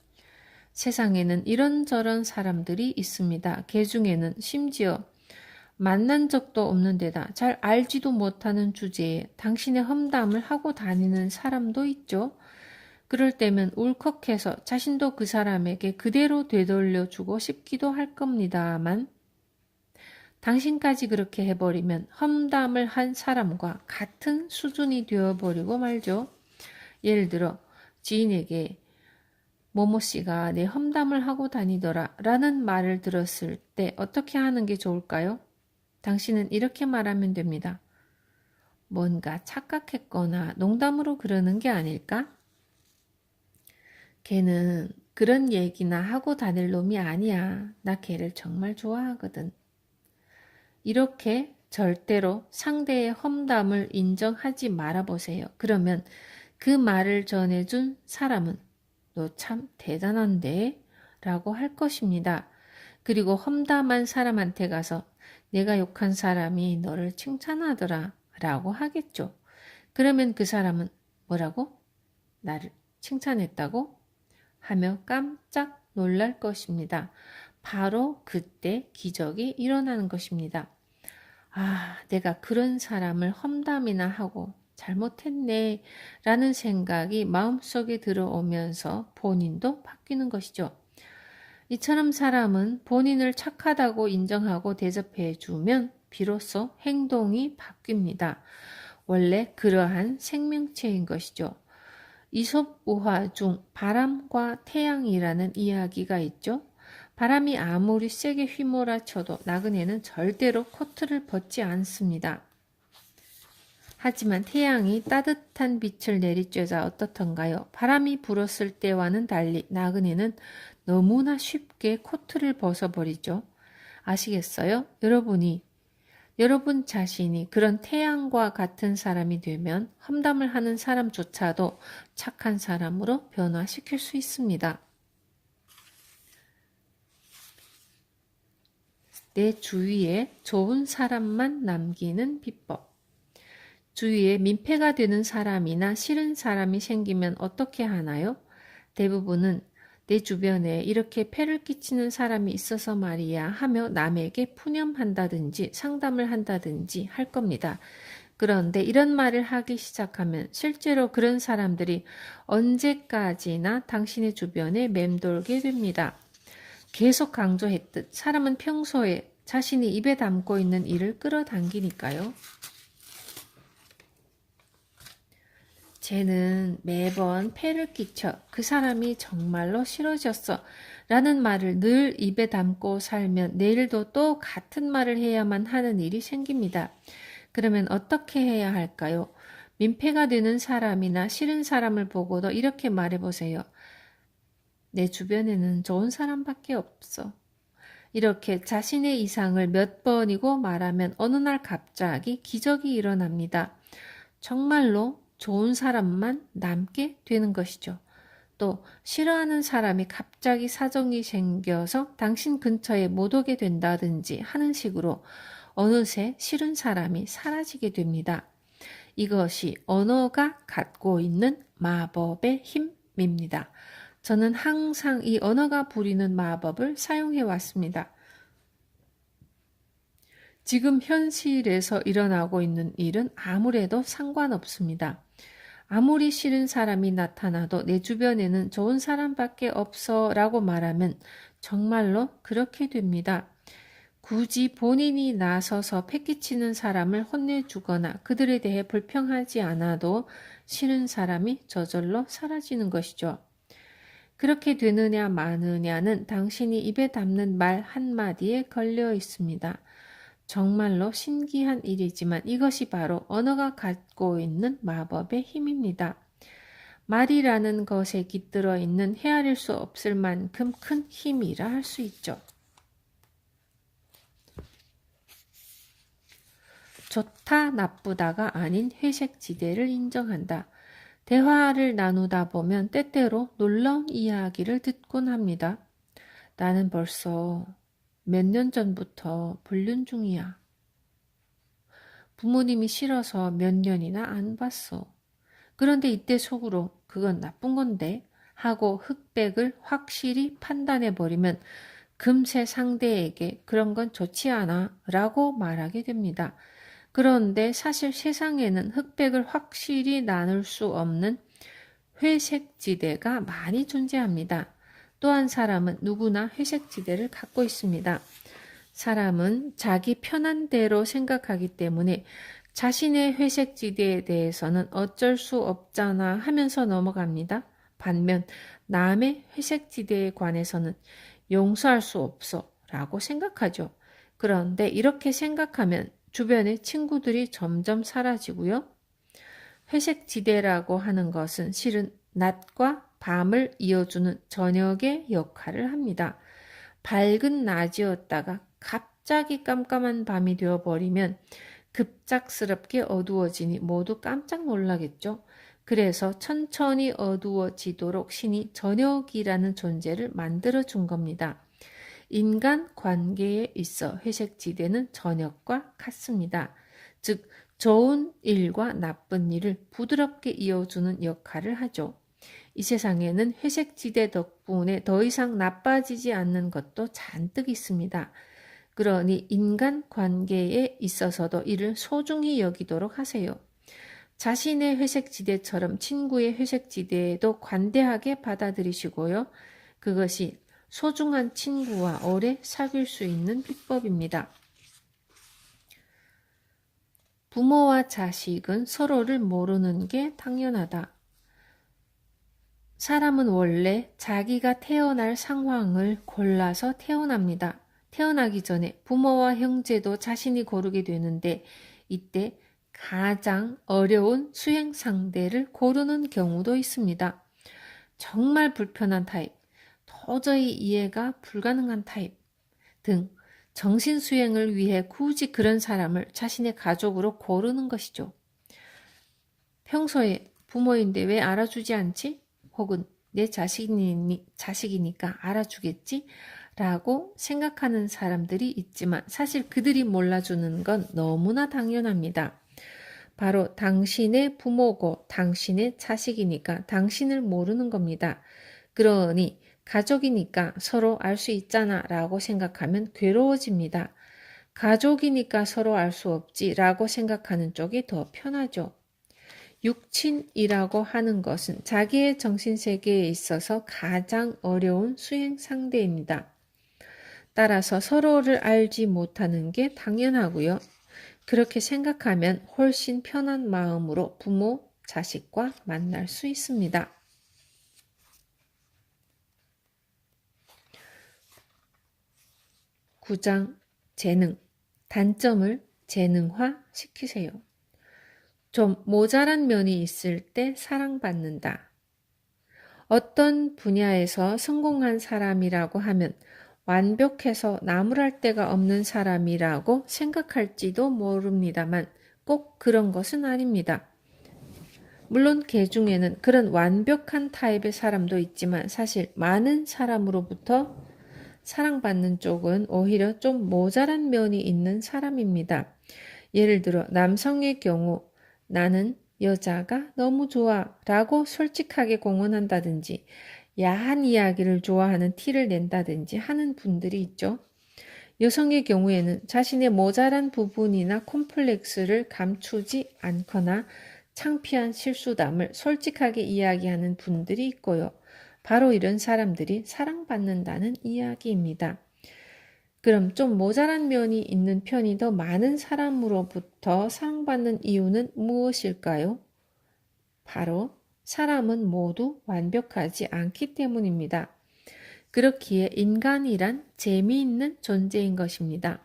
세상에는 이런저런 사람들이 있습니다. 그 중에는 심지어 만난 적도 없는 데다 잘 알지도 못하는 주제에 당신의 험담을 하고 다니는 사람도 있죠. 그럴 때면 울컥해서 자신도 그 사람에게 그대로 되돌려주고 싶기도 할 겁니다만 당신까지 그렇게 해버리면 험담을 한 사람과 같은 수준이 되어버리고 말죠. 예를 들어 지인에게 모모씨가 내 험담을 하고 다니더라 라는 말을 들었을 때 어떻게 하는 게 좋을까요? 당신은 이렇게 말하면 됩니다. 뭔가 착각했거나 농담으로 그러는 게 아닐까? 걔는 그런 얘기나 하고 다닐 놈이 아니야. 나 걔를 정말 좋아하거든. 이렇게 절대로 상대의 험담을 인정하지 말아보세요. 그러면 그 말을 전해준 사람은 너 참 대단한데? 라고 할 것입니다. 그리고 험담한 사람한테 가서 내가 욕한 사람이 너를 칭찬하더라 라고 하겠죠. 그러면 그 사람은 뭐라고? 나를 칭찬했다고? 하며 깜짝 놀랄 것입니다. 바로 그때 기적이 일어나는 것입니다. 아, 내가 그런 사람을 험담이나 하고 잘못했네 라는 생각이 마음속에 들어오면서 본인도 바뀌는 것이죠. 이처럼 사람은 본인을 착하다고 인정하고 대접해 주면 비로소 행동이 바뀝니다. 원래 그러한 생명체인 것이죠. 이솝 우화 중 바람과 태양이라는 이야기가 있죠. 바람이 아무리 세게 휘몰아쳐도 나그네는 절대로 코트를 벗지 않습니다. 하지만 태양이 따뜻한 빛을 내리쬐자 어떻던가요? 바람이 불었을 때와는 달리 나그네는 너무나 쉽게 코트를 벗어버리죠. 아시겠어요? 여러분 자신이 그런 태양과 같은 사람이 되면 험담을 하는 사람조차도 착한 사람으로 변화시킬 수 있습니다. 내 주위에 좋은 사람만 남기는 비법. 주위에 민폐가 되는 사람이나 싫은 사람이 생기면 어떻게 하나요? 대부분은 내 주변에 이렇게 폐를 끼치는 사람이 있어서 말이야 하며 남에게 푸념한다든지 상담을 한다든지 할 겁니다. 그런데 이런 말을 하기 시작하면 실제로 그런 사람들이 언제까지나 당신의 주변에 맴돌게 됩니다. 계속 강조했듯 사람은 평소에 자신이 입에 담고 있는 일을 끌어당기니까요. 쟤는 매번 폐를 끼쳐 그 사람이 정말로 싫어졌어 라는 말을 늘 입에 담고 살면 내일도 또 같은 말을 해야만 하는 일이 생깁니다. 그러면 어떻게 해야 할까요? 민폐가 되는 사람이나 싫은 사람을 보고도 이렇게 말해보세요. 내 주변에는 좋은 사람밖에 없어. 이렇게 자신의 이상을 몇 번이고 말하면 어느 날 갑자기 기적이 일어납니다. 정말로 좋은 사람만 남게 되는 것이죠. 또 싫어하는 사람이 갑자기 사정이 생겨서 당신 근처에 못 오게 된다든지 하는 식으로 어느새 싫은 사람이 사라지게 됩니다. 이것이 언어가 갖고 있는 마법의 힘입니다. 저는 항상 이 언어가 부리는 마법을 사용해 왔습니다. 지금 현실에서 일어나고 있는 일은 아무래도 상관없습니다. 아무리 싫은 사람이 나타나도 내 주변에는 좋은 사람밖에 없어 라고 말하면 정말로 그렇게 됩니다. 굳이 본인이 나서서 패기치는 사람을 혼내주거나 그들에 대해 불평하지 않아도 싫은 사람이 저절로 사라지는 것이죠. 그렇게 되느냐 마느냐는 당신이 입에 담는 말 한마디에 걸려 있습니다. 정말로 신기한 일이지만 이것이 바로 언어가 갖고 있는 마법의 힘입니다. 말이라는 것에 깃들어 있는 헤아릴 수 없을 만큼 큰 힘이라 할 수 있죠. 좋다 나쁘다가 아닌 회색 지대를 인정한다. 대화를 나누다 보면 때때로 놀라운 이야기를 듣곤 합니다. 나는 벌써 몇 년 전부터 불륜 중이야. 부모님이 싫어서 몇 년이나 안 봤어. 그런데 이때 속으로 그건 나쁜 건데 하고 흑백을 확실히 판단해버리면 금세 상대에게 그런 건 좋지 않아 라고 말하게 됩니다. 그런데 사실 세상에는 흑백을 확실히 나눌 수 없는 회색 지대가 많이 존재합니다. 또한 사람은 누구나 회색 지대를 갖고 있습니다. 사람은 자기 편한 대로 생각하기 때문에 자신의 회색 지대에 대해서는 어쩔 수 없잖아 하면서 넘어갑니다. 반면 남의 회색 지대에 관해서는 용서할 수 없어 라고 생각하죠. 그런데 이렇게 생각하면 주변의 친구들이 점점 사라지고요. 회색 지대라고 하는 것은 실은 낮과 밤을 이어주는 저녁의 역할을 합니다. 밝은 낮이었다가 갑자기 깜깜한 밤이 되어버리면 급작스럽게 어두워지니 모두 깜짝 놀라겠죠. 그래서 천천히 어두워지도록 신이 저녁이라는 존재를 만들어 준 겁니다. 인간 관계에 있어 회색 지대는 저녁과 같습니다. 즉, 좋은 일과 나쁜 일을 부드럽게 이어주는 역할을 하죠. 이 세상에는 회색 지대 덕분에 더 이상 나빠지지 않는 것도 잔뜩 있습니다. 그러니 인간 관계에 있어서도 이를 소중히 여기도록 하세요. 자신의 회색 지대처럼 친구의 회색 지대에도 관대하게 받아들이시고요. 그것이 소중한 친구와 오래 사귈 수 있는 비법입니다. 부모와 자식은 서로를 모르는 게 당연하다. 사람은 원래 자기가 태어날 상황을 골라서 태어납니다. 태어나기 전에 부모와 형제도 자신이 고르게 되는데 이때 가장 어려운 수행 상대를 고르는 경우도 있습니다. 정말 불편한 타입, 도저히 이해가 불가능한 타입 등 정신수행을 위해 굳이 그런 사람을 자신의 가족으로 고르는 것이죠. 평소에 부모인데 왜 알아주지 않지? 혹은 내 자식이니까 알아주겠지? 라고 생각하는 사람들이 있지만 사실 그들이 몰라주는 건 너무나 당연합니다. 바로 당신의 부모고 당신의 자식이니까 당신을 모르는 겁니다. 그러니 가족이니까 서로 알 수 있잖아 라고 생각하면 괴로워집니다. 가족이니까 서로 알 수 없지 라고 생각하는 쪽이 더 편하죠. 육친이라고 하는 것은 자기의 정신세계에 있어서 가장 어려운 수행 상대입니다. 따라서 서로를 알지 못하는 게 당연하고요. 그렇게 생각하면 훨씬 편한 마음으로 부모, 자식과 만날 수 있습니다. 9장 재능, 단점을 재능화 시키세요. 좀 모자란 면이 있을 때 사랑받는다. 어떤 분야에서 성공한 사람이라고 하면 완벽해서 나무랄 데가 없는 사람이라고 생각할지도 모릅니다만 꼭 그런 것은 아닙니다. 물론 개 중에는 그런 완벽한 타입의 사람도 있지만 사실 많은 사람으로부터 사랑받는 쪽은 오히려 좀 모자란 면이 있는 사람입니다. 예를 들어 남성의 경우 나는 여자가 너무 좋아 라고 솔직하게 공언한다든지 야한 이야기를 좋아하는 티를 낸다든지 하는 분들이 있죠. 여성의 경우에는 자신의 모자란 부분이나 콤플렉스를 감추지 않거나 창피한 실수담을 솔직하게 이야기하는 분들이 있고요. 바로 이런 사람들이 사랑받는다는 이야기입니다. 그럼 좀 모자란 면이 있는 편이 더 많은 사람으로부터 사랑받는 이유는 무엇일까요? 바로 사람은 모두 완벽하지 않기 때문입니다. 그렇기에 인간이란 재미있는 존재인 것입니다.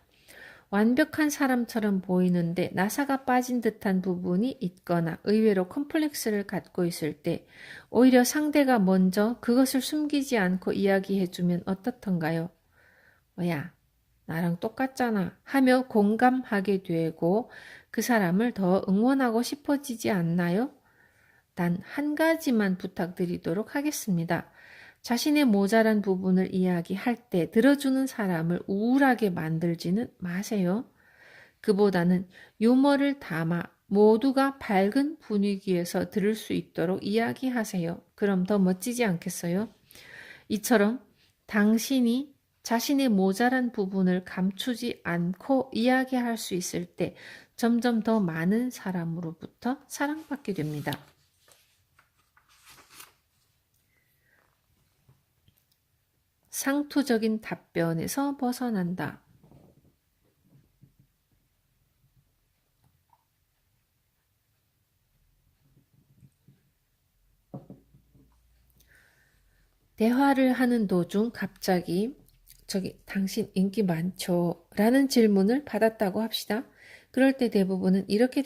완벽한 사람처럼 보이는데 나사가 빠진 듯한 부분이 있거나 의외로 컴플렉스를 갖고 있을 때 오히려 상대가 먼저 그것을 숨기지 않고 이야기해주면 어떻던가요? 뭐야, 나랑 똑같잖아 하며 공감하게 되고 그 사람을 더 응원하고 싶어지지 않나요? 단 한 가지만 부탁드리도록 하겠습니다. 자신의 모자란 부분을 이야기할 때 들어주는 사람을 우울하게 만들지는 마세요. 그보다는 유머를 담아 모두가 밝은 분위기에서 들을 수 있도록 이야기하세요. 그럼 더 멋지지 않겠어요? 이처럼 당신이 자신의 모자란 부분을 감추지 않고 이야기할 수 있을 때 점점 더 많은 사람으로부터 사랑받게 됩니다. 상투적인 답변에서 벗어난다. 대화를 하는 도중 갑자기 저기 당신 인기 많죠? 라는 질문을 받았다고 합시다. 그럴 때 대부분은 이렇게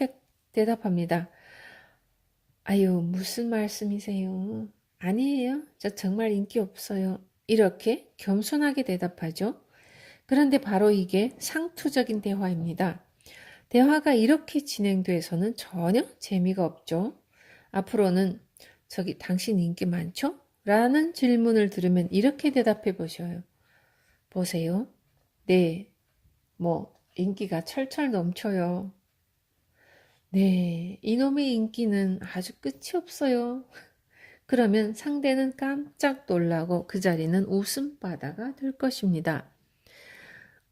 대답합니다. 아유, 무슨 말씀이세요? 아니에요. 저 정말 인기 없어요. 이렇게 겸손하게 대답하죠. 그런데 바로 이게 상투적인 대화입니다. 대화가 이렇게 진행돼서는 전혀 재미가 없죠. 앞으로는 저기 당신 인기 많죠? 라는 질문을 들으면 이렇게 대답해 보셔요. 보세요. 네, 인기가 철철 넘쳐요. 네, 이놈의 인기는 아주 끝이 없어요. 그러면 상대는 깜짝 놀라고 그 자리는 웃음바다가 될 것입니다.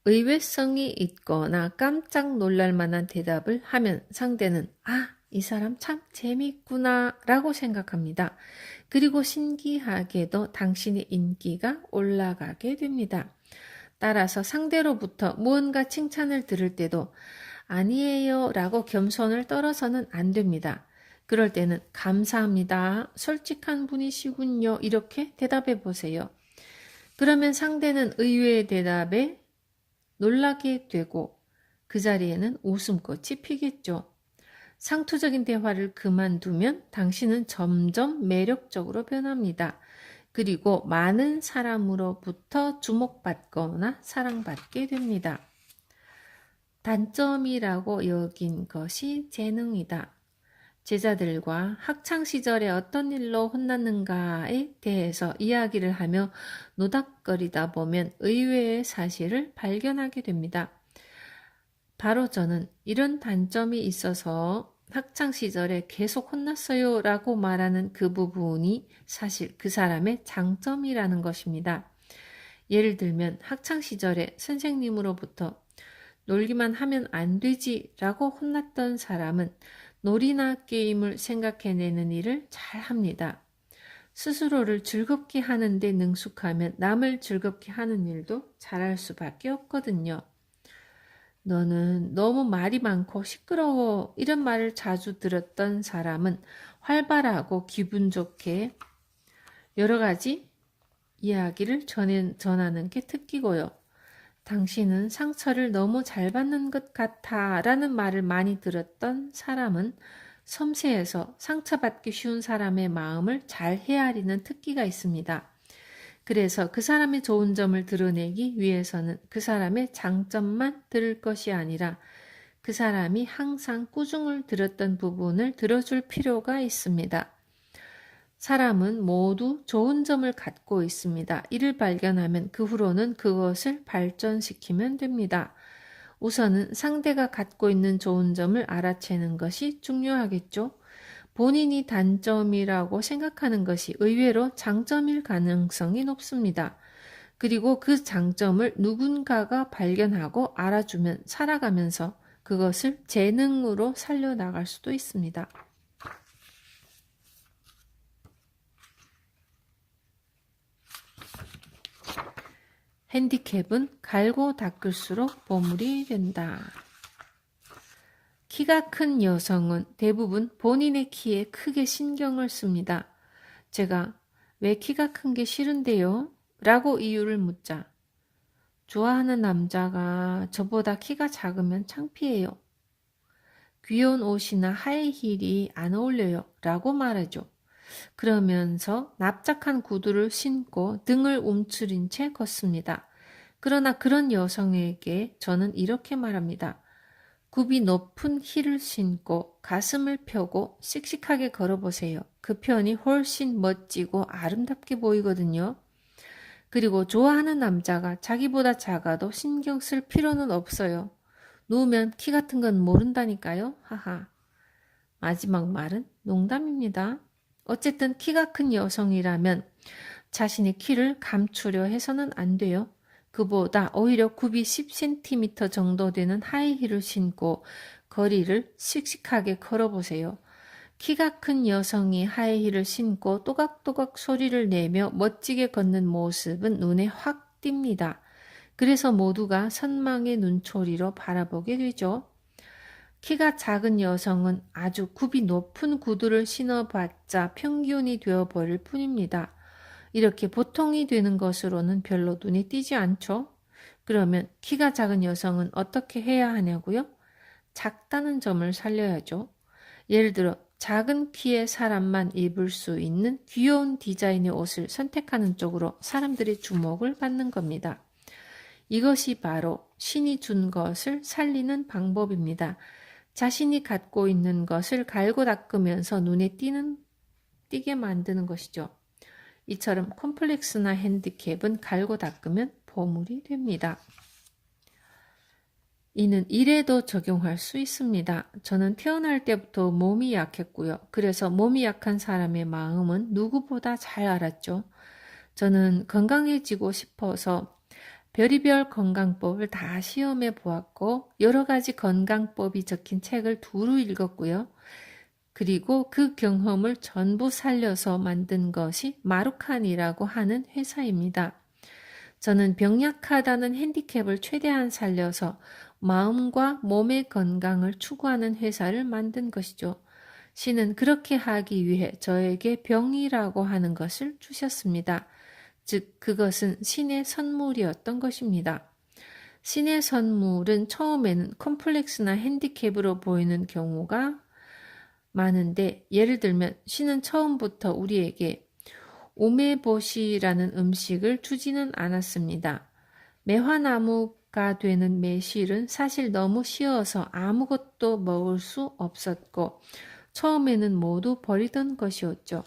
의외성이 있거나 깜짝 놀랄 만한 대답을 하면 상대는 이 사람 참 재미있구나 라고 생각합니다. 그리고 신기하게도 당신의 인기가 올라가게 됩니다. 따라서 상대로부터 무언가 칭찬을 들을 때도 아니에요 라고 겸손을 떨어서는 안 됩니다. 그럴 때는 감사합니다. 솔직한 분이시군요. 이렇게 대답해 보세요. 그러면 상대는 의외의 대답에 놀라게 되고 그 자리에는 웃음꽃이 피겠죠. 상투적인 대화를 그만두면 당신은 점점 매력적으로 변합니다. 그리고 많은 사람으로부터 주목받거나 사랑받게 됩니다. 단점이라고 여긴 것이 재능이다. 제자들과 학창시절에 어떤 일로 혼났는가에 대해서 이야기를 하며 노닥거리다 보면 의외의 사실을 발견하게 됩니다. 바로 저는 이런 단점이 있어서 학창시절에 계속 혼났어요 라고 말하는 그 부분이 사실 그 사람의 장점이라는 것입니다. 예를 들면 학창시절에 선생님으로부터 놀기만 하면 안 되지 라고 혼났던 사람은 놀이나 게임을 생각해내는 일을 잘 합니다. 스스로를 즐겁게 하는데 능숙하면 남을 즐겁게 하는 일도 잘할 수밖에 없거든요. 너는 너무 말이 많고 시끄러워 이런 말을 자주 들었던 사람은 활발하고 기분 좋게 여러 가지 이야기를 전하는 게 특기고요. 당신은 상처를 너무 잘 받는 것 같아 라는 말을 많이 들었던 사람은 섬세해서 상처받기 쉬운 사람의 마음을 잘 헤아리는 특기가 있습니다. 그래서 그 사람의 좋은 점을 드러내기 위해서는 그 사람의 장점만 들을 것이 아니라 그 사람이 항상 꾸중을 들었던 부분을 들어줄 필요가 있습니다. 사람은 모두 좋은 점을 갖고 있습니다. 이를 발견하면 그 후로는 그것을 발전시키면 됩니다. 우선은 상대가 갖고 있는 좋은 점을 알아채는 것이 중요하겠죠. 본인이 단점이라고 생각하는 것이 의외로 장점일 가능성이 높습니다. 그리고 그 장점을 누군가가 발견하고 알아주면 살아가면서 그것을 재능으로 살려나갈 수도 있습니다. 핸디캡은 갈고 닦을수록 보물이 된다. 키가 큰 여성은 대부분 본인의 키에 크게 신경을 씁니다. 제가 왜 키가 큰 게 싫은데요? 라고 이유를 묻자 좋아하는 남자가 저보다 키가 작으면 창피해요. 귀여운 옷이나 하이힐이 안 어울려요. 라고 말하죠. 그러면서 납작한 구두를 신고 등을 움츠린 채 걷습니다. 그러나 그런 여성에게 저는 이렇게 말합니다. 굽이 높은 힐을 신고 가슴을 펴고 씩씩하게 걸어보세요. 그 편이 훨씬 멋지고 아름답게 보이거든요. 그리고 좋아하는 남자가 자기보다 작아도 신경 쓸 필요는 없어요. 누우면 키 같은 건 모른다니까요. 하하. 마지막 말은 농담입니다. 어쨌든 키가 큰 여성이라면 자신의 키를 감추려 해서는 안 돼요. 그보다 오히려 굽이 10cm 정도 되는 하이힐을 신고 거리를 씩씩하게 걸어보세요. 키가 큰 여성이 하이힐을 신고 또각또각 소리를 내며 멋지게 걷는 모습은 눈에 확 띕니다. 그래서 모두가 선망의 눈초리로 바라보게 되죠. 키가 작은 여성은 아주 굽이 높은 구두를 신어봤자 평균이 되어버릴 뿐입니다. 이렇게 보통이 되는 것으로는 별로 눈에 띄지 않죠? 그러면 키가 작은 여성은 어떻게 해야 하냐고요? 작다는 점을 살려야죠. 예를 들어 작은 키의 사람만 입을 수 있는 귀여운 디자인의 옷을 선택하는 쪽으로 사람들의 주목을 받는 겁니다. 이것이 바로 신이 준 것을 살리는 방법입니다. 자신이 갖고 있는 것을 갈고 닦으면서 눈에 띄게 만드는 것이죠. 이처럼 콤플렉스나 핸디캡은 갈고 닦으면 보물이 됩니다. 이는 일에도 적용할 수 있습니다. 저는 태어날 때부터 몸이 약했고요. 그래서 몸이 약한 사람의 마음은 누구보다 잘 알았죠. 저는 건강해지고 싶어서 별의별 건강법을 다 시험해 보았고 여러 가지 건강법이 적힌 책을 두루 읽었고요. 그리고 그 경험을 전부 살려서 만든 것이 마루칸이라고 하는 회사입니다. 저는 병약하다는 핸디캡을 최대한 살려서 마음과 몸의 건강을 추구하는 회사를 만든 것이죠. 신은 그렇게 하기 위해 저에게 병이라고 하는 것을 주셨습니다. 즉 그것은 신의 선물이었던 것입니다. 신의 선물은 처음에는 컴플렉스나 핸디캡으로 보이는 경우가 많은데 예를 들면 신은 처음부터 우리에게 오메보시라는 음식을 주지는 않았습니다. 매화나무가 되는 매실은 사실 너무 쉬워서 아무것도 먹을 수 없었고 처음에는 모두 버리던 것이었죠.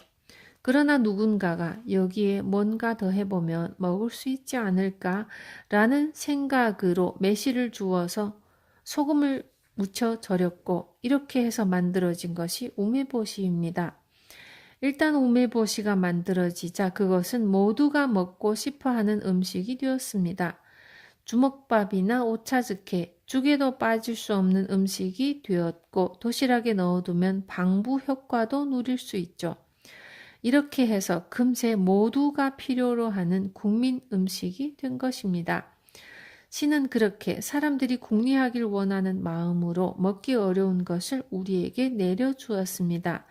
그러나 누군가가 여기에 뭔가 더 해보면 먹을 수 있지 않을까라는 생각으로 매실을 주어서 소금을 묻혀 절였고 이렇게 해서 만들어진 것이 우메보시입니다. 일단 우메보시가 만들어지자 그것은 모두가 먹고 싶어하는 음식이 되었습니다. 주먹밥이나 오차즈케, 죽에도 빠질 수 없는 음식이 되었고 도시락에 넣어두면 방부 효과도 누릴 수 있죠. 이렇게 해서 금세 모두가 필요로 하는 국민 음식이 된 것입니다. 신은 그렇게 사람들이 궁리하길 원하는 마음으로 먹기 어려운 것을 우리에게 내려주었습니다.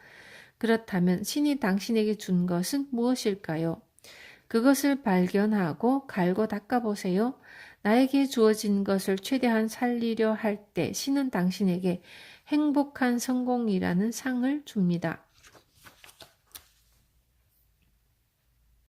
그렇다면 신이 당신에게 준 것은 무엇일까요? 그것을 발견하고 갈고 닦아보세요. 나에게 주어진 것을 최대한 살리려 할 때 신은 당신에게 행복한 성공이라는 상을 줍니다.